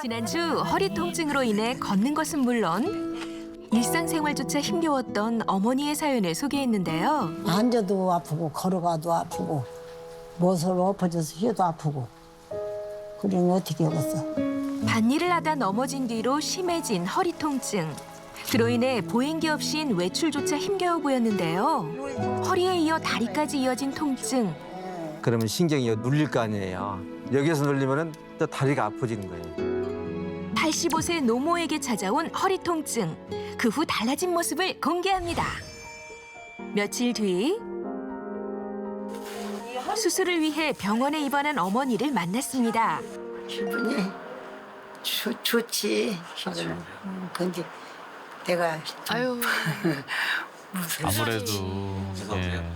지난주 허리 통증으로 인해 걷는 것은 물론 일상생활조차 힘겨웠던 어머니의 사연을 소개했는데요. 앉아도 아프고 걸어가도 아프고 모서로 엎어져서 휘어도 아프고 그러니 어떻게 하겠어. 밭일을 하다 넘어진 뒤로 심해진 허리 통증. 그로 인해 보행기 없인 외출조차 힘겨워 보였는데요. 허리에 이어 다리까지 이어진 통증. 그러면 신경이 눌릴 거 아니에요. 여기에서 눌리면은 또 다리가 아파지는 거예요. 85세 노모에게 찾아온 허리 통증. 그 후 달라진 모습을 공개합니다. 며칠 뒤 수술을 위해 병원에 입원한 어머니를 만났습니다. 기분이 좋지. 기분은. 근데 내가 아유, 아무래도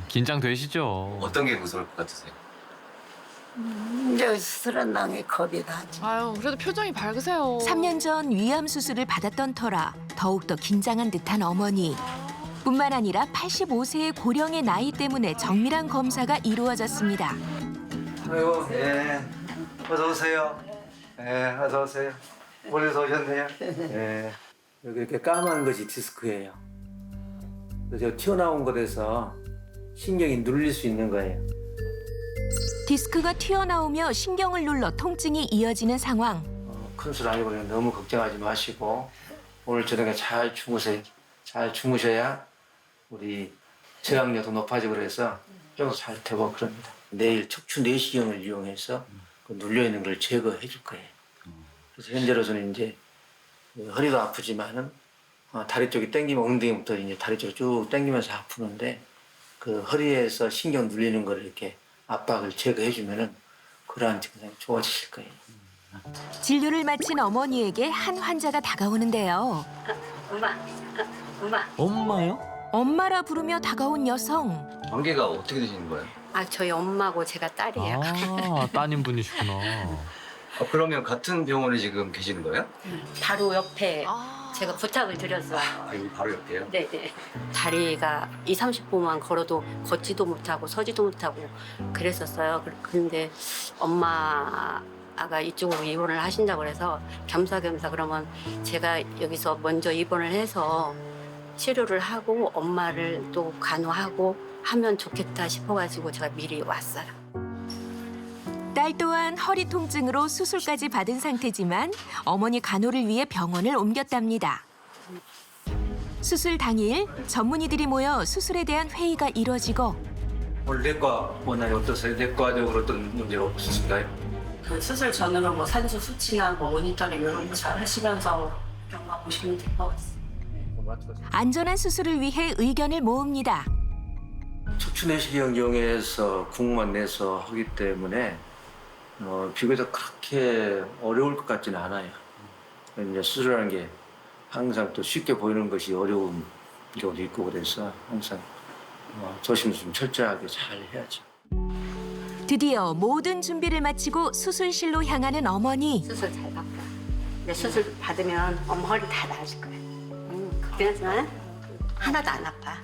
긴장되시죠. 어떤 게 무서울 것 같으세요? 이제 수술한 당에 겁이 나지. 아유, 그래도 표정이 밝으세요. 3년 전 위암 수술을 받았던 터라 더욱더 긴장한 듯한 어머니. 뿐만 아니라 85세의 고령의 나이 때문에 정밀한 검사가 이루어졌습니다. 아이고, 예. 어서 오세요. 예, 어서 오세요. 멀리서 오셨네요. 예. 여기 이렇게 까만 것이 디스크예요. 그래서 튀어나온 것에서 신경이 눌릴 수 있는 거예요. 디스크가 튀어나오며 신경을 눌러 통증이 이어지는 상황. 큰 술 아니고 그냥 너무 걱정하지 마시고 오늘 저녁에 잘 주무세요. 잘 주무셔야 우리 저항력도 높아지고 그래서 뼈도 잘 되고 그럽니다. 내일 척추 내시경을 이용해서 그 눌려있는 걸 제거해 줄 거예요. 그래서 현재로서는 이제 허리도 아프지만은 다리 쪽이 당기면 엉덩이부터 이제 다리 쪽으로 쭉 당기면서 아프는데 그 허리에서 신경 눌리는 걸 이렇게 압박을 제거해 주면은 그러한 증상이 좋아지실 거예요. 진료를 마친 어머니에게 한 환자가 다가오는데요. 엄마요? 엄마라 부르며 다가온 여성. 관계가 어떻게 되시는 거예요? 아, 저희 엄마고 제가 딸이에요. 아, 따님 분이시구나. 그러면 같은 병원에 지금 계시는 거예요? 바로 옆에 아, 제가 부탁을 드렸어요. 여기 바로 옆에요? 네네. 다리가 2, 30분만 걸어도 걷지도 못하고 서지도 못하고 그랬었어요. 그런데 엄마가 이쪽으로 입원을 하신다고 그래서 겸사겸사 그러면 제가 여기서 먼저 입원을 해서 치료를 하고 엄마를 또 간호하고 하면 좋겠다 싶어가지고 제가 미리 왔어요. 딸 또한 허리 통증으로 수술까지 받은 상태지만 어머니 간호를 위해 병원을 옮겼답니다. 수술 당일 전문의들이 모여 수술에 대한 회의가 이뤄지고 오늘 내과 원활히 어떠세요? 내과적으로 어떤 문제가 없으신가요? 그 수술 전으로 뭐 산소 수치나 뭐 모니터링 이런 거 잘 하시면서 병원 보시면 될 것 같습니다. 안전한 수술을 위해 의견을 모읍니다. 척추 내시경 이용해서 국만 내서 하기 때문에 비교적 그렇게 어려울 것 같지는 않아요. 이제 수술하는 게 항상 또 쉽게 보이는 것이 어려운 경우도 있고 그래서 항상 조심스럽게 철저하게 잘 해야죠. 드디어 모든 준비를 마치고 수술실로 향하는 어머니. 수술 잘 받고. 근데 수술 받으면 엄마 허리 다 나아질 거야. 걱정하지 마. 하나도 안 아파.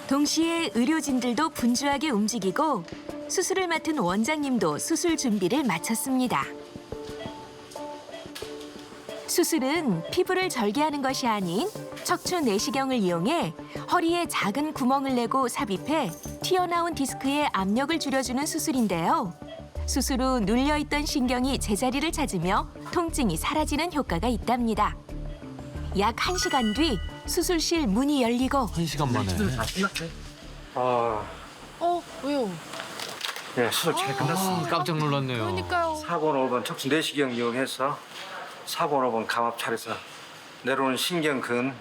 동시에 의료진들도 분주하게 움직이고 수술을 맡은 원장님도 수술 준비를 마쳤습니다. 수술은 피부를 절개하는 것이 아닌 척추 내시경을 이용해 허리에 작은 구멍을 내고 삽입해 튀어나온 디스크에 압력을 줄여주는 수술인데요. 수술 후 눌려있던 신경이 제자리를 찾으며 통증이 사라지는 효과가 있답니다. 약 1시간 뒤 수술실 문이 열리고 1시간 만에. 왜요? 네, 수술 잘 끝났습니다. 깜짝 놀랐네요. 그러니까요. 4번, 5번 척추 내시경 이용해서 4번, 5번 감압 차려서 내려오는 신경근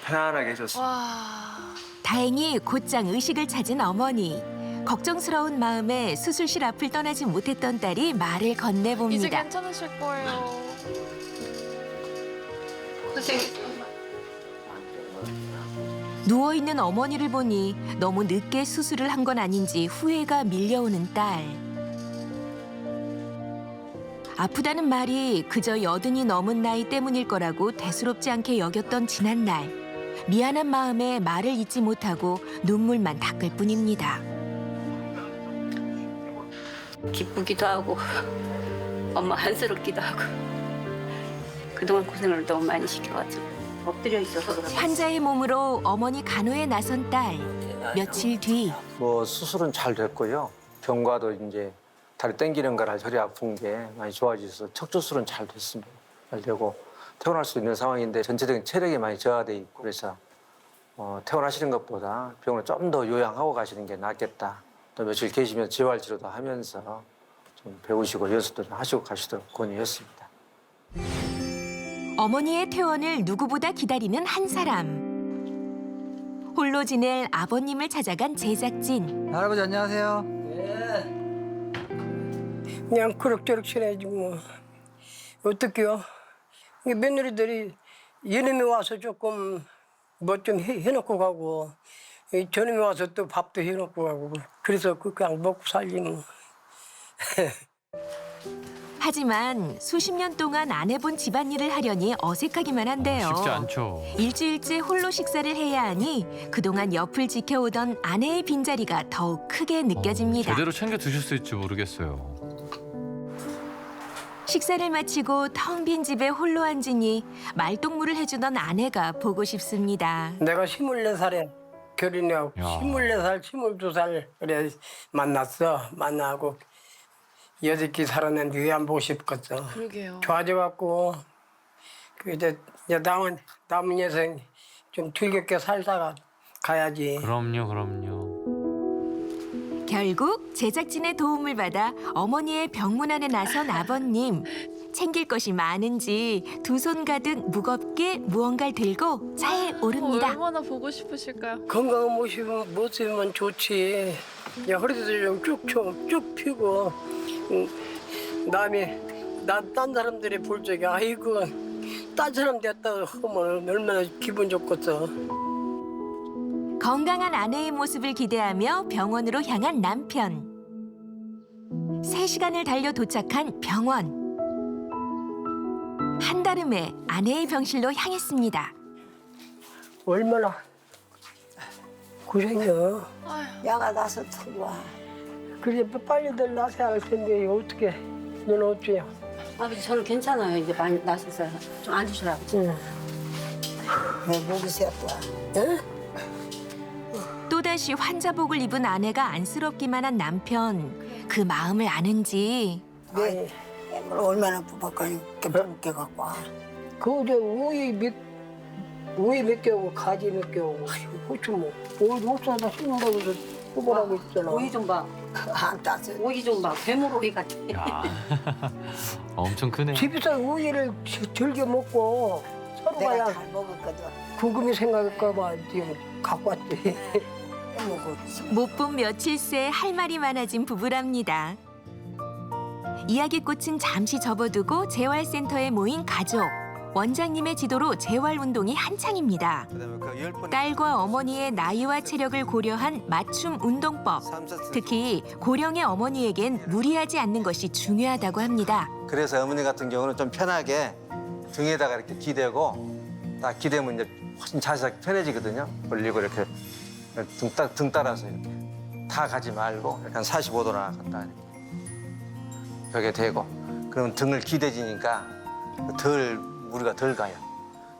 편안하게 해줬습니다. 와, 다행히 곧장 의식을 찾은 어머니. 걱정스러운 마음에 수술실 앞을 떠나지 못했던 딸이 말을 이제 건네봅니다. 괜찮으실 거예요. 누워있는 어머니를 보니 너무 늦게 수술을 한 건 아닌지 후회가 밀려오는 딸. 아프다는 말이 그저 80이 넘은 나이 때문일 거라고 대수롭지 않게 여겼던 지난날. 미안한 마음에 말을 잇지 못하고 눈물만 닦을 뿐입니다. 기쁘기도 하고 엄마 안쓰럽기도 하고 그동안 고생을 너무 많이 시켜가지고 엎드려 있어서 그런 거지. 환자의 몸으로 어머니 간호에 나선 딸. 며칠 뒤 뭐 수술은 잘 됐고요. 병과도 이제 다리 땡기는 거라 허리 아픈 게 많이 좋아져서 척추술은 잘 됐습니다. 잘 되고 퇴원할 수 있는 상황인데 전체적인 체력이 많이 저하돼 있고 그래서 퇴원하시는 것보다 병원을 좀 더 요양하고 가시는 게 낫겠다. 또 며칠 계시면 재활 치료도 하면서 좀 배우시고 연습도 좀 하시고 가시도록 권유했습니다. 어머니의 퇴원을 누구보다 기다리는 한 사람. 홀로 지낼 아버님을 찾아간 제작진. 할아버지 안녕하세요. 그냥 그럭저럭 지내지 뭐. 어떡해요? 이게 며느리들이 이놈이 와서 조금 뭐 좀 해놓고 가고 저놈이 와서 또 밥도 해놓고 가고 그래서 그냥 먹고 살지 뭐. 하지만 수십 년 동안 안 해본 집안일을 하려니 어색하기만 한데요. 쉽지 않죠. 일주일째 홀로 식사를 해야 하니 그동안 옆을 지켜오던 아내의 빈자리가 더욱 크게 느껴집니다. 제대로 챙겨 드실 수 있을지 모르겠어요. 식사를 마치고 텅 빈 집에 홀로 앉으니 말동무를 해주던 아내가 보고 싶습니다. 내가 24살에 결혼하고 야. 24살, 22살 그래 만났어. 만나고 6개 살았는데 왜 안 보고 싶겠어. 그러게요. 좋아져갖고 그 이제 남은 인생 좀 즐겁게 살다가 가야지. 그럼요. 결국 제작진의 도움을 받아 어머니의 병문안에 나선 아버님. 챙길 것이 많은지 두 손 가득 무겁게 무언가를 들고 차에 오릅니다. 얼마나 보고 싶으실까요? 건강한 모습이면 좋지. 야, 허리도 좀 쭉 펴고 딴 사람들이 볼 적에 아이고 딴 사람 됐다 하면 얼마나 기분 좋겠어. 건강한 아내의 모습을 기대하며 병원으로 향한 남편. 3시간을 달려 도착한 병원. 한달음에 아내의 병실로 향했습니다. 얼마나 고생이야. 야가 나서 들어와. 그래 빨리들 나서야 할 텐데 어떻게 너는 어찌야? 아버지 저는 괜찮아요. 이제 많이 나셨어요. 좀 앉으시라 아버지. 응. 내 목이 쇠었다. 응? 또다시 환자복을 입은 아내가 안쓰럽기만 한 남편. 그 마음을 아는지 내 물 얼마나 부박하니 깨끗게 갖고 와. 그저 우유 몇 개 오고 가지 몇 개 오고 그렇지 뭐 오이 없어다 심는다고 해서 후보라고 있잖아. 오이 좀 봐. 안 따서 오이 좀 봐. 괴물 오이 같아. 야, 엄청 크네. 집에서 우유를 즐겨 먹고 서로가 내가 야 잘 먹었거든. 궁금히 생각할까 봐 지금 갖고 왔지. 먹고 못 본 며칠 새 할 말이 많아진 부부랍니다. 이야기꽃은 잠시 접어두고 재활센터에 모인 가족. 원장님의 지도로 재활운동이 한창입니다. 딸과 어머니의 나이와 체력을 고려한 맞춤 운동법. 특히 고령의 어머니에겐 무리하지 않는 것이 중요하다고 합니다. 그래서 어머니 같은 경우는 좀 편하게 등에다가 이렇게 기대고 딱 기대면 이제 훨씬 자세가 편해지거든요. 올리고 이렇게 등 따라서 이렇게 다 가지 말고 약간 45도나 갔다 이렇게 벽에 대고 그러면 등을 기대지니까 무리가 덜 가요.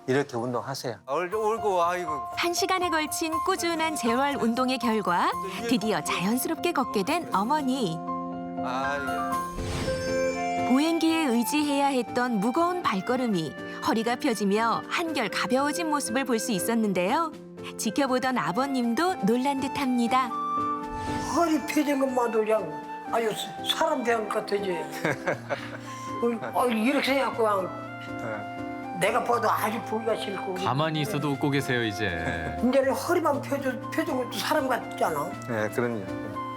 이렇게 운동하세요. 울고 아이고. 1시간에 걸친 꾸준한 재활 운동의 결과 드디어 자연스럽게 걷게 된 어머니. 보행기에 의지해야 했던 무거운 발걸음이 허리가 펴지며 한결 가벼워진 모습을 볼 수 있었는데요. 지켜보던 아버님도 놀란 듯합니다. 허리 펴진 것만도 그냥 아주 사람 대한 것 같지. 이렇게 생각하고 그냥 내가 봐도 아주 보기가 싫고. 가만히 있어도 웃고 계세요 이제. 이제는 허리만 펴준 것도 사람 같잖아. 네, 그럼요.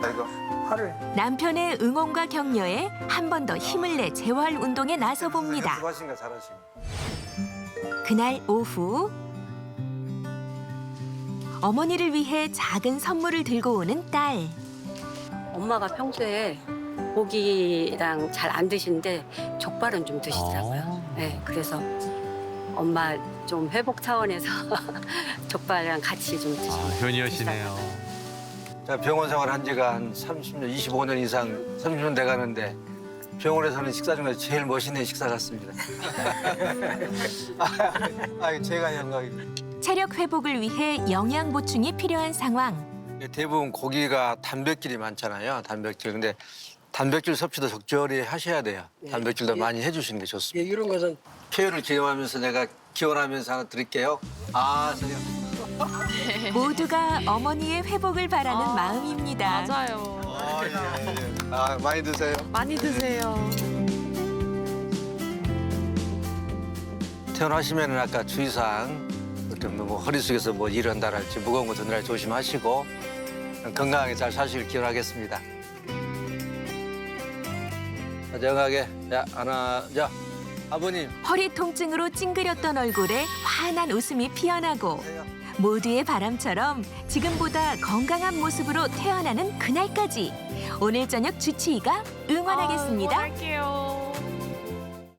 아이고. 하루. 남편의 응원과 격려에 한 번 더 힘을 내 재활 운동에 나서 봅니다. 수고하신 거 잘하시고. 그날 오후 어머니를 위해 작은 선물을 들고 오는 딸. 엄마가 평소에 고기랑 잘 안 드시는데 족발은 좀 드시더라고요. 네, 그래서 엄마 좀 회복 차원에서 족발이랑 같이 좀 드시고. 효녀시네요. 제가 병원 생활 한 지가 한 30년, 25년 이상, 30년 돼 가는데 병원에서는 식사 중에 제일 멋있는 식사 같습니다. 제가 영광입니다. 체력 회복을 위해 영양 보충이 필요한 상황. 대부분 고기가 단백질이 많잖아요. 단백질. 근데 단백질 섭취도 적절히 하셔야 돼요. 단백질도 많이 해주시는 게 좋습니다. 예, 이런 것은 폐유를 기념하면서 내가 기원하면서 하나 드릴게요. 선생님. 모두가 어머니의 회복을 바라는 마음입니다. 맞아요. 많이 드세요. 많이 드세요. 퇴원하시면 아까 주의사항 뭐 허리 숙여서 뭐 일한다랄지 무거운 거 드느라 조심하시고 건강하게 잘 사시길 기원하겠습니다. 다정하게 자 아버님 허리 통증으로 찡그렸던 얼굴에 환한 웃음이 피어나고 모두의 바람처럼 지금보다 건강한 모습으로 태어나는 그날까지 오늘 저녁 주치의가 응원하겠습니다. 응원할게요.